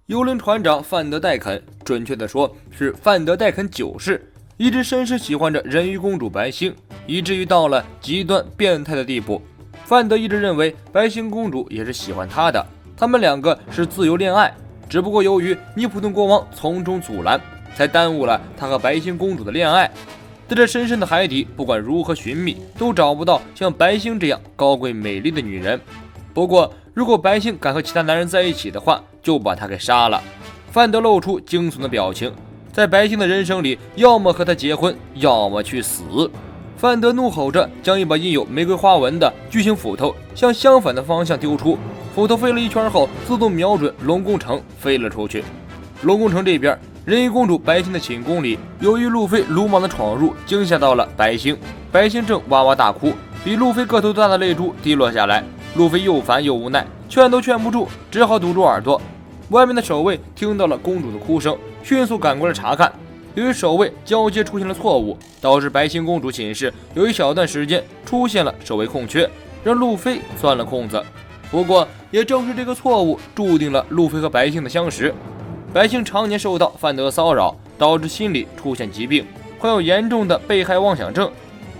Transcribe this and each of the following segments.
幽灵船长范德戴肯，准确的说是范德戴肯九世，一直深深喜欢着人鱼公主白星，以至于到了极端变态的地步。范德一直认为白星公主也是喜欢他的，他们两个是自由恋爱，只不过由于尼普顿国王从中阻拦，才耽误了他和白星公主的恋爱。在这深深的海底，不管如何寻觅，都找不到像白星这样高贵美丽的女人。不过，如果白星敢和其他男人在一起的话，就把他给杀了。范德露出惊悚的表情，在白星的人生里，要么和他结婚，要么去死。范德怒吼着，将一把印有玫瑰花纹的巨型斧头向相反的方向丢出。斧头飞了一圈后，自动瞄准龙宫城飞了出去。龙宫城这边，人鱼公主白星的寝宫里，由于路飞鲁莽的闯入，惊吓到了白星。白星正哇哇大哭，比路飞个头大的泪珠滴落下来。路飞又烦又无奈，劝都劝不住，只好堵住耳朵。外面的守卫听到了公主的哭声，迅速赶过来查看。由于守卫交接出现了错误，导致白星公主寝室有一小段时间出现了守卫空缺，让路飞钻了空子。不过也正是这个错误，注定了路飞和白星的相识。白星常年受到范德骚扰，导致心理出现疾病，患有严重的被害妄想症。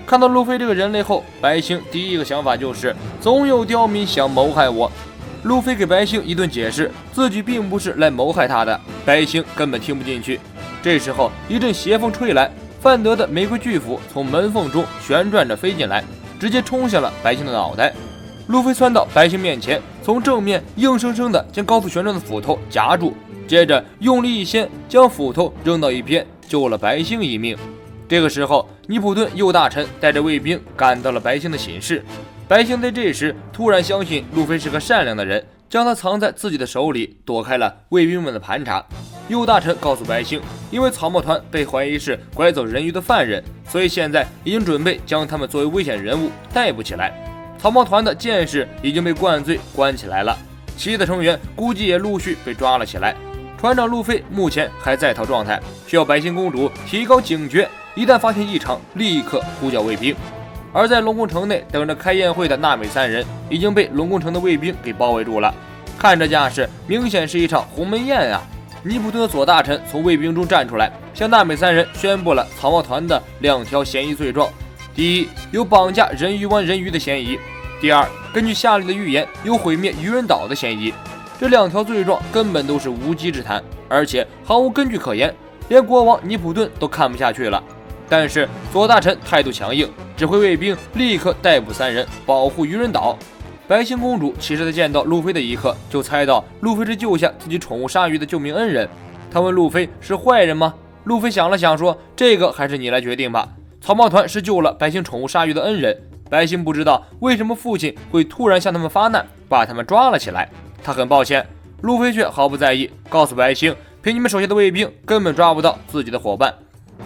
看到路飞这个人类后，白星第一个想法就是总有刁民想谋害我。路飞给白星一顿解释，自己并不是来谋害他的，白星根本听不进去。这时候一阵邪风吹来，范德的玫瑰巨斧从门缝中旋转着飞进来，直接冲向了白星的脑袋。路飞窜到白星面前，从正面硬生生地将高速旋转的斧头夹住，接着用力一掀，将斧头扔到一边，救了白星一命。这个时候，尼普顿右大臣带着卫兵赶到了白星的寝室。白星在这时突然相信路飞是个善良的人，将他藏在自己的手里，躲开了卫兵们的盘查。右大臣告诉白星，因为草帽团被怀疑是拐走人鱼的犯人，所以现在已经准备将他们作为危险人物逮捕起来。草帽团的剑士已经被灌醉关起来了，其余的成员估计也陆续被抓了起来。船长路飞目前还在逃状态，需要白星公主提高警觉，一旦发现异常，立刻呼叫卫兵。而在龙宫城内等着开宴会的娜美三人已经被龙宫城的卫兵给包围住了，看这架势，明显是一场鸿门宴啊！尼普顿的左大臣从卫兵中站出来，向娜美三人宣布了草帽团的2条嫌疑罪状：第一，有绑架人鱼湾人鱼的嫌疑；第二，根据下列的预言，有毁灭渔人岛的嫌疑。这2条罪状根本都是无稽之谈，而且毫无根据可言，连国王尼普顿都看不下去了。但是左大臣态度强硬，指挥卫兵立刻逮捕3人，保护渔人岛。白星公主其实在见到路飞的一刻，就猜到路飞是救下自己宠物鲨鱼的救命恩人。她问路飞是坏人吗？路飞想了想说，这个还是你来决定吧。草帽团是救了白星宠物鲨鱼的恩人，白星不知道为什么父亲会突然向他们发难，把他们抓了起来。他很抱歉，路飞却毫不在意，告诉白星，凭你们手下的卫兵根本抓不到自己的伙伴。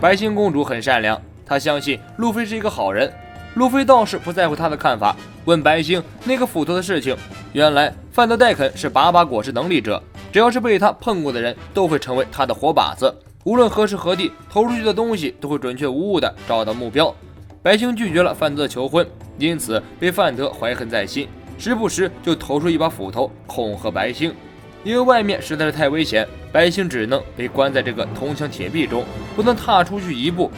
白星公主很善良，她相信路飞是一个好人。路飞倒是不在乎他的看法，问白星那个斧头的事情。原来范德戴肯是把果实能力者，只要是被他碰过的人都会成为他的活靶子，无论何时何地投出去的东西都会准确无误地找到目标。白星拒绝了范德的求婚，因此被范德怀恨在心，时不时就投出一把斧头恐吓白星。因为外面实在是太危险，白星只能被关在这个铜墙铁壁中，不能踏出去一步。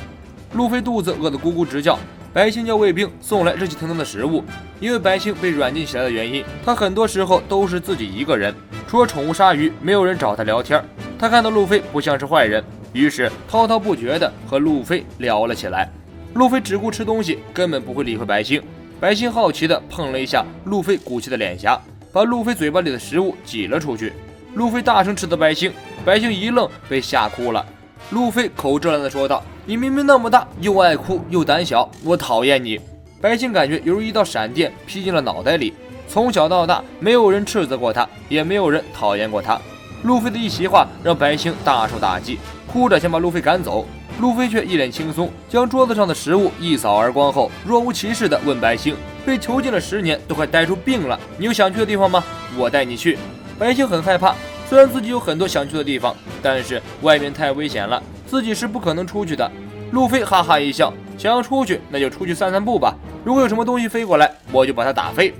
路飞肚子饿得咕咕直叫，白星叫卫兵送来热气腾腾的食物。因为白星被软禁起来的原因，他很多时候都是自己一个人，除了宠物鲨鱼，没有人找他聊天。他看到路飞不像是坏人，于是滔滔不绝地和路飞聊了起来。路飞只顾吃东西，根本不会理会白星。白星好奇地碰了一下路飞鼓起的脸颊，把路飞嘴巴里的食物挤了出去。路飞大声斥责白星，白星一愣，被吓哭了。路飞口这样地说道，你明明那么大，又爱哭又胆小，我讨厌你。白星感觉犹如一道闪电劈进了脑袋里，从小到大没有人斥责过他，也没有人讨厌过他。路飞的一席话让白星大受打击，哭着想把路飞赶走。路飞却一脸轻松，将桌子上的食物一扫而光后，若无其事地问白星，被囚禁了10年都快呆出病了，你有想去的地方吗？我带你去。白星很害怕，虽然自己有很多想去的地方，但是外面太危险了，自己是不可能出去的。路飞哈哈一笑，想要出去那就出去散散步吧，如果有什么东西飞过来，我就把它打飞。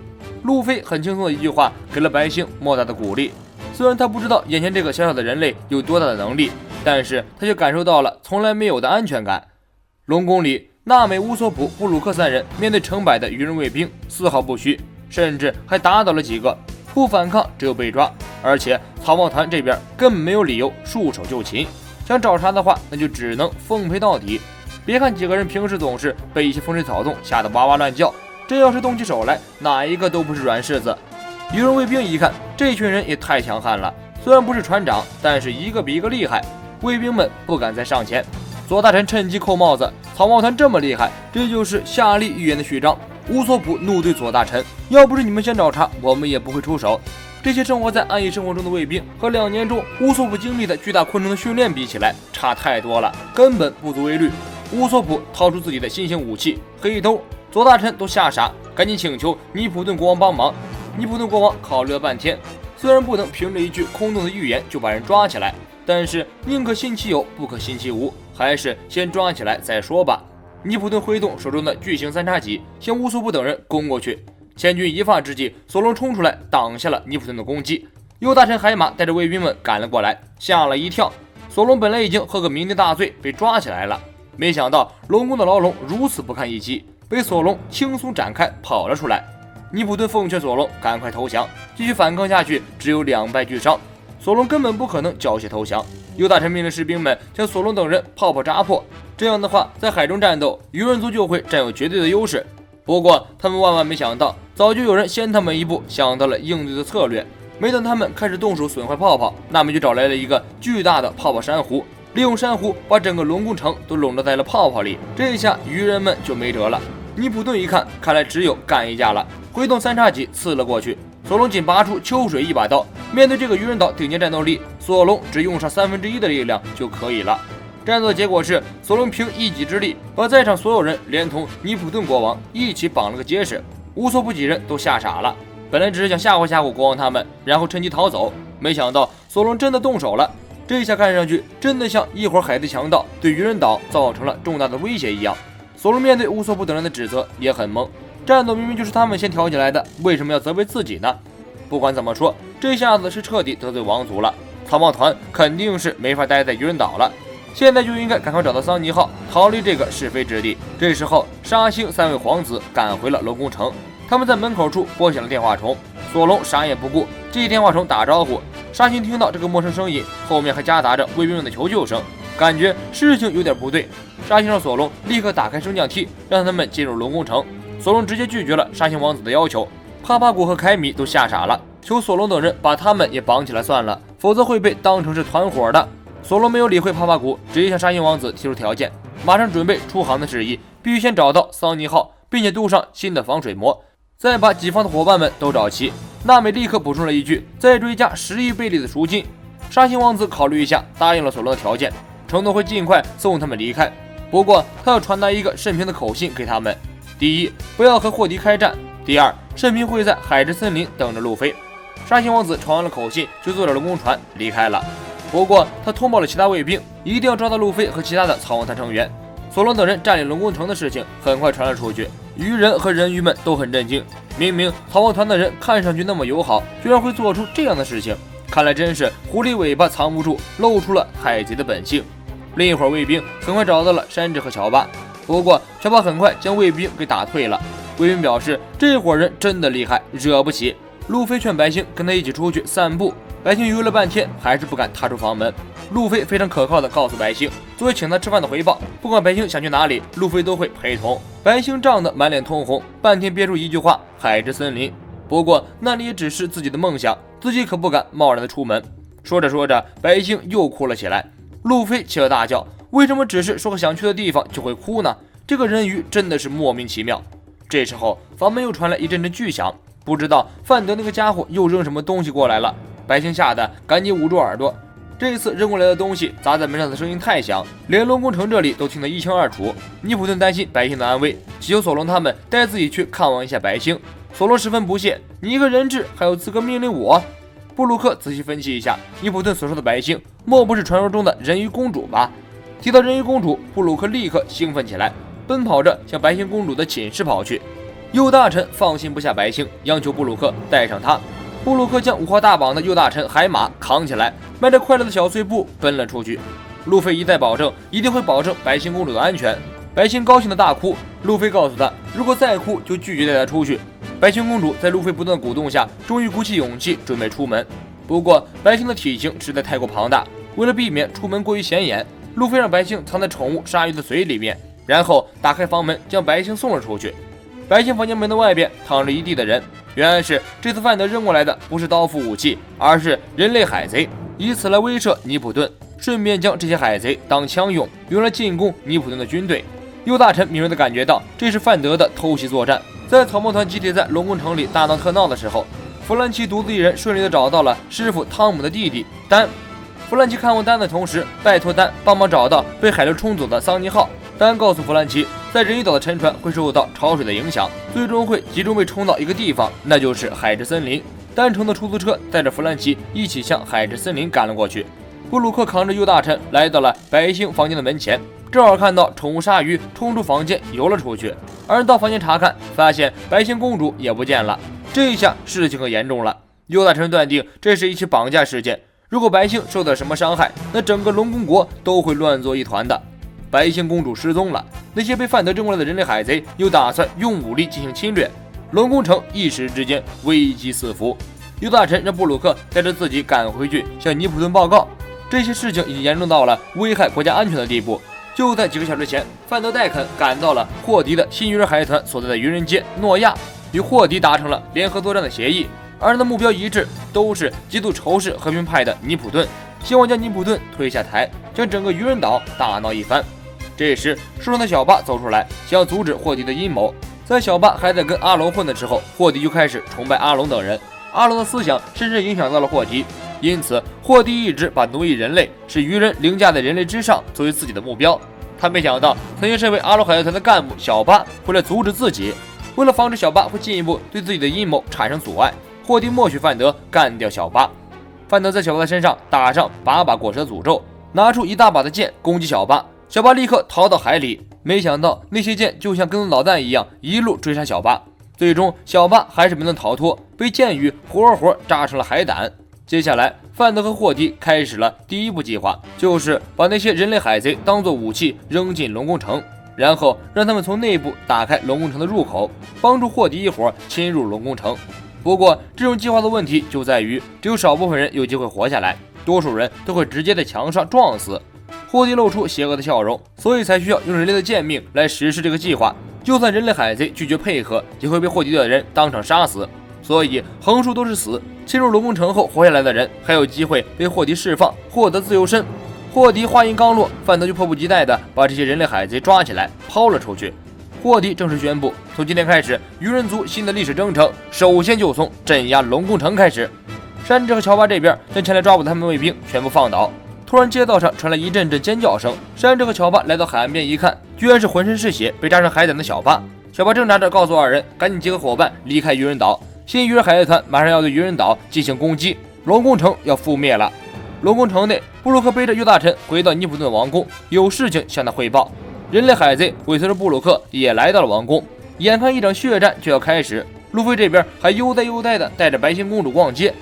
路飞很轻松的一句话给了白星莫大的鼓励。虽然他不知道眼前这个小小的人类有多大的能力，但是他却感受到了从来没有的安全感。龙宫里，娜美、乌索普、布鲁克三人面对成百的鱼人卫兵，丝毫不虚，甚至还打倒了几个。不反抗只有被抓，而且草帽团这边根本没有理由束手就擒，想找茬的话，那就只能奉陪到底。别看几个人平时总是被一些风吹草动吓得哇哇乱叫，真要是动起手来，哪一个都不是软柿子。鱼人卫兵一看，这群人也太强悍了，虽然不是船长，但是一个比一个厉害，卫兵们不敢再上前。左大臣趁机扣帽子，草帽团这么厉害，这就是夏利预言的序章。乌索普怒对左大臣，要不是你们先找茬，我们也不会出手。这些生活在暗夜生活中的卫兵和2年中乌索普经历的巨大昆虫的训练比起来，差太多了，根本不足为虑。乌索普掏出自己的新型武器黑兜，左大臣都吓傻，赶紧请求尼普顿国王帮忙。尼普顿国王考虑了半天，虽然不能凭着一句空洞的预言就把人抓起来，但是宁可信其有，不可信其无，还是先抓起来再说吧。尼普顿挥动手中的巨型3叉戟，向乌索普等人攻过去。千钧一发之际，索隆冲出来挡下了尼普顿的攻击。右大臣海马带着卫兵们赶了过来，吓了一跳。索隆本来已经喝个酩酊大醉，被抓起来了，没想到龙宫的牢笼如此不堪一击，被索隆轻松展开跑了出来。尼普顿奉劝索隆赶快投降，继续反抗下去只有2败俱伤。索隆根本不可能缴械投降。右大臣命令士兵们将索隆等人泡泡扎破，这样的话在海中战斗，鱼人族就会占有绝对的优势。不过他们万万没想到，早就有人先他们一步想到了应对的策略。没等他们开始动手损坏泡泡，那么就找来了一个巨大的泡泡珊瑚，利用珊瑚把整个龙宫城都笼罩在了泡泡里。这下鱼人们就没辙了。尼普顿一看，看来只有干一架了，挥动3叉戟刺了过去。索隆仅拔出秋水一把刀，面对这个鱼人岛顶尖战斗力，索隆只用上1/3的力量就可以了。战斗的结果是，索隆凭一己之力，把在场所有人连同尼普顿国王一起绑了个结实。乌索普几人都吓傻了，本来只是想吓唬吓唬国王他们，然后趁机逃走，没想到索隆真的动手了。这下看上去真的像一伙海贼强盗对鱼人岛造成了重大的威胁一样。索隆面对乌索普等人的指责也很懵，战斗明明就是他们先挑起来的，为什么要责备自己呢？不管怎么说，这下子是彻底得罪王族了，草帽团肯定是没法待在鱼人岛了，现在就应该赶快找到桑尼号，逃离这个是非之地。这时候，沙星3位皇子赶回了龙宫城，他们在门口处拨响了电话虫。索隆啥也不顾，接电话虫打招呼。沙星听到这个陌生声音，后面还夹杂着卫兵们的求救声，感觉事情有点不对。沙星让索隆立刻打开升降梯，让他们进入龙宫城。索隆直接拒绝了沙星王子的要求。帕帕古和凯米都吓傻了，求索隆等人把他们也绑起来算了，否则会被当成是团伙的。索隆没有理会帕帕古，直接向沙星王子提出条件，马上准备出航的事宜，必须先找到桑尼号，并且镀上新的防水膜，再把己方的伙伴们都找齐。娜美立刻补充了一句，再追加10亿贝利的赎金。沙星王子考虑一下，答应了索隆的条件，承诺会尽快送他们离开。不过他要传达一个慎平的口信给他们：第一，不要和霍迪开战；第二，慎平会在海之森林等着路飞。沙星王子传完了口信，就坐着龙宫船离开了。不过他通报了其他卫兵，一定要抓到路飞和其他的草王团成员。索隆等人占领龙宫城的事情很快传了出去，鱼人和人鱼们都很震惊。明明草王团的人看上去那么友好，居然会做出这样的事情，看来真是狐狸尾巴藏不住，露出了海贼的本性。另一会儿，卫兵很快找到了山治和乔巴，不过乔巴很快将卫兵给打退了。卫兵表示这伙人真的厉害，惹不起。路飞劝白星跟他一起出去散步，白星犹豫了半天，还是不敢踏出房门。路飞非常可靠的告诉白星，作为请他吃饭的回报，不管白星想去哪里，路飞都会陪同。白星涨得满脸通红，半天憋出一句话：海之森林。不过那里也只是自己的梦想，自己可不敢贸然的出门。说着说着，白星又哭了起来。路飞气得大叫：为什么只是说个想去的地方就会哭呢？这个人鱼真的是莫名其妙。这时候房门又传来一阵阵巨响，不知道范德那个家伙又扔什么东西过来了。白星吓得赶紧捂住耳朵，这次扔过来的东西砸在门上的声音太响，连龙宫城这里都听得一清二楚。尼普顿担心白星的安危，祈求索隆他们带自己去看望一下白星。索隆十分不屑：你一个人质还有资格命令我？布鲁克仔细分析一下，尼普顿所说的白星莫不是传说中的人鱼公主吧？提到人鱼公主，布鲁克立刻兴奋起来，奔跑着向白星公主的寝室跑去。右大臣放心不下白星，央求布鲁克带上他。布鲁克将5号大绑的右大臣海马扛起来，迈着快乐的小碎步奔了出去。路飞一再保证一定会保证白星公主的安全，白星高兴的大哭。路飞告诉她，如果再哭就拒绝带她出去。白星公主在路飞不断的鼓动下，终于鼓起勇气准备出门。不过白星的体型实在太过庞大，为了避免出门过于显眼，路飞让白星藏在宠物鲨鱼的嘴里面，然后打开房门将白星送了出去。白星房间门的外边躺着一地的人，原来是这次范德扔过来的不是刀斧武器，而是人类海贼，以此来威慑尼普顿，顺便将这些海贼当枪用，用来进攻尼普顿的军队。右大臣敏锐地感觉到这是范德的偷袭作战。在草帽团集体在龙宫城里大闹特闹的时候，弗兰奇独自一人顺利地找到了师傅汤姆的弟弟丹。弗兰奇看望丹的同时，拜托丹帮忙找到被海流冲走的桑尼号。丹告诉弗兰奇，在人鱼岛的沉船会受到潮水的影响，最终会集中被冲到一个地方，那就是海之森林。单程的出租车带着弗兰奇一起向海之森林赶了过去。布鲁克扛着右大臣来到了白星房间的门前，正好看到宠物鲨鱼冲出房间游了出去。二人到房间查看，发现白星公主也不见了。这一下事情可严重了。右大臣断定这是一起绑架事件，如果白星受到什么伤害，那整个龙宫国都会乱作一团的。白星公主失踪了，那些被范德扔过来的人类海贼又打算用武力进行侵略，龙宫城一时之间危机四伏。右大臣让布鲁克带着自己赶回去向尼普顿报告，这些事情已经严重到了危害国家安全的地步。就在几个小时前，范德戴肯赶到了霍迪的新鱼人海贼团所在的愚人街诺亚，与霍迪达成了联合作战的协议。二人的目标一致，都是极度仇视和平派的尼普顿，希望将尼普顿推下台，将整个愚人岛大闹一番。这时树上的小巴走出来，想要阻止霍迪的阴谋。在小巴还在跟阿龙混的时候，霍迪就开始崇拜阿龙等人。阿龙的思想深深影响到了霍迪，因此霍迪一直把奴役人类，使愚人凌驾在人类之上作为自己的目标。他没想到曾经身为阿龙海贼团的干部小巴会来阻止自己。为了防止小巴会进一步对自己的阴谋产生阻碍，霍迪默许范德干掉小巴。范德在小巴的身上打上把果实的诅咒，拿出一大把的剑攻击小巴。小巴立刻逃到海里，没想到那些剑就像跟踪导弹一样，一路追杀小巴。最终小巴还是没能逃脱，被箭雨活炸成了海胆。接下来范德和霍迪开始了第一步计划，就是把那些人类海贼当作武器扔进龙宫城，然后让他们从内部打开龙宫城的入口，帮助霍迪一伙侵入龙宫城。不过这种计划的问题就在于只有少部分人有机会活下来，多数人都会直接在墙上撞死。霍迪露出邪恶的笑容，所以才需要用人类的贱命来实施这个计划。就算人类海贼拒绝配合，也会被霍迪的人当场杀死。所以横竖都是死。侵入龙宫城后活下来的人还有机会被霍迪释放，获得自由身。霍迪话音刚落，范德就迫不及待地把这些人类海贼抓起来抛了出去。霍迪正式宣布，从今天开始，鱼人族新的历史征程首先就从镇压龙宫城开始。山治和乔巴这边将前来抓捕他们的卫兵全部放倒。突然街道上传来一阵阵尖叫声，山治和乔巴来到海岸边一看，居然是浑身是血被扎成海胆的小巴。小巴挣扎着告诉二人赶紧集合伙伴离开鱼人岛，新鱼人海贼团马上要对鱼人岛进行攻击，龙宫城要覆灭了。龙宫城内，布鲁克背着右大臣回到尼普顿王宫，有事情向他汇报。人类海贼尾随着布鲁克也来到了王宫，眼看一场血战就要开始，路飞这边还悠哉的带着白星公主逛街。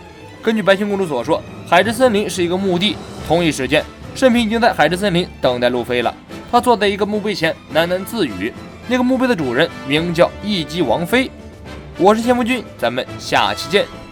根据白星公主所说，海之森林是一个墓地。同一时间，慎平已经在海之森林等待路飞了。他坐在一个墓碑前喃喃自语，那个墓碑的主人名叫一击王妃。我是千夫君，咱们下期见。